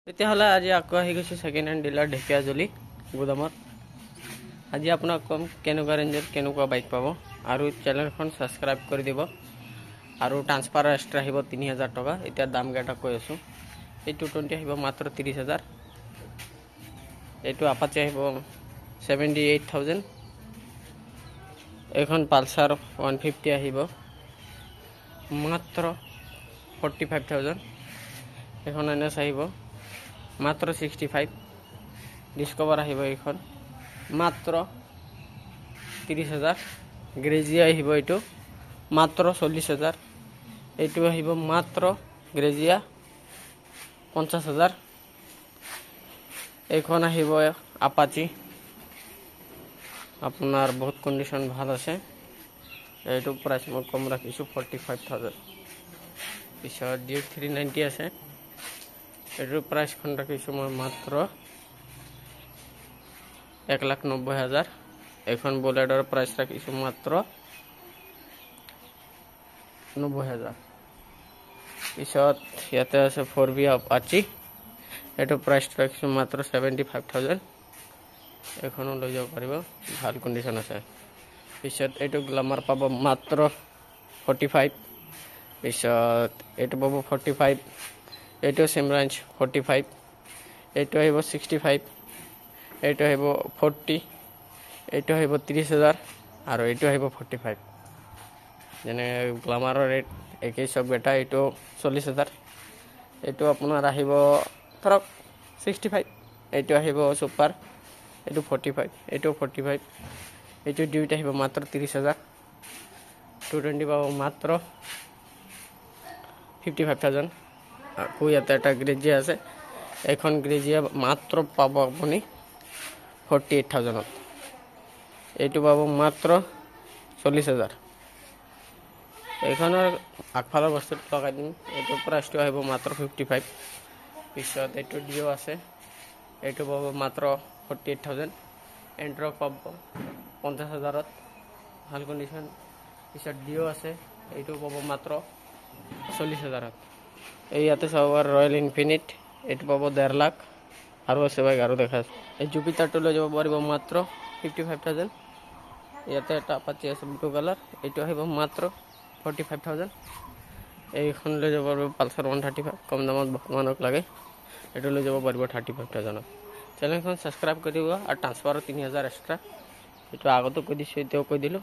তেতিয়াহ'লে আজি আকৌ আহি গৈছোঁ ছেকেণ্ড হেণ্ড ডিলাৰ ঢেকীয়াজুলি গুদামত। আজি আপোনাক কম কেনেকুৱা ৰেঞ্জত কেনেকুৱা বাইক পাব, আৰু চেনেলখন ছাবস্ক্ৰাইব কৰি দিব। আৰু ট্ৰান্সফাৰ এক্সট্ৰা আহিব 3000 টকা। এতিয়া দামকেইটা কৈ আছোঁ। এইটো 20 আহিব মাত্ৰ 30000। এইটো আপাচি আহিব 78000। এইখন পালচাৰ 150 আহিব মাত্ৰ 45000। এখন NS আহিব মাত্ৰ 65। ডিস্কভাৰ আহিব এইখন মাত্ৰ 30000। গ্ৰেজিয়া আহিব এইটো মাত্ৰ 40000। এইটো আহিব মাত্ৰ গ্ৰেজিয়া 50000। এইখন আহিব আপাচি, আপোনাৰ বহুত কণ্ডিশ্যন ভাল আছে। এইটো প্ৰাইচ মই কম ৰাখিছোঁ 45000। পিছত ডিউক 390 আছে, এইটোৰ প্ৰাইচখন ৰাখিছোঁ মই মাত্ৰ 1,90,000। এখন বুলেটৰ প্ৰাইচ ৰাখিছোঁ মাত্ৰ 90,000। পিছত ইয়াতে আছে 4B আপাচি, এইটো প্ৰাইচ ৰাখিছোঁ মাত্ৰ 75,000। এখনো লৈ যাব পাৰিব, ভাল কণ্ডিশ্যন আছে। পিছত এইটো গ্লামাৰ পাব মাত্ৰ 45। পিছত এইটো পাব 45। এইটো চিমৰাঞ্চ 45। এইটো আহিব 65। এইটো আহিব 40। এইটো আহিব 30,000 আৰু এইটো আহিব 45। যেনে গ্লামাৰৰ ৰেট একেই চব বেটা। এইটো 40,000। এইটো আপোনাৰ আহিব ধৰক 65। এইটো আহিব ছুপাৰ, এইটো 45। এইটো 45। এইটো ডিউট আহিব মাত্ৰ 30,000। 220 পাব মাত্ৰ 55,000। আকৌ ইয়াতে এটা গ্ৰেজিয়া আছে, এখন গ্ৰেজিয়া মাত্ৰ পাব আপুনি 48,000। এইটো পাব মাত্ৰ 40,000। এইখনৰ আগফালৰ বস্তুটো লগাই দিম। এইটো প্ৰাইচটো আহিব মাত্ৰ 55। পিছত এইটো ডিঅ' আছে, এইটো পাব মাত্ৰ 48,000। এণ্ট্ৰক পাব 50,000ত, ভাল কণ্ডিশ্যন। পিছত ডিঅ' আছে, এইটো পাব মাত্ৰ 40,000ত। এই ইয়াতে চাব ৰয়েল ইনফিনিট, এইটো পাব 1.5 লাখ। আৰু আছে বাইক, আৰু দেখা আছে। এই জুপিটাৰটো লৈ যাব পাৰিব মাত্ৰ 55,000। ইয়াতে এটা আপাচি আছে ব্লু কালাৰ, এইটো আহিব মাত্ৰ 45,000। এইখন লৈ যাব পাৰিব পালচাৰ 135, কম দামত মানুহক লাগে। এইটো লৈ যাব পাৰিব 35,000ত। চেনেলখন ছাবস্ক্ৰাইব কৰি দিব আৰু ট্ৰান্সফাৰৰ 3000 এক্সট্ৰা। এইটো আগতো কৈ দিছোঁ, এতিয়াও কৈ দিলোঁ।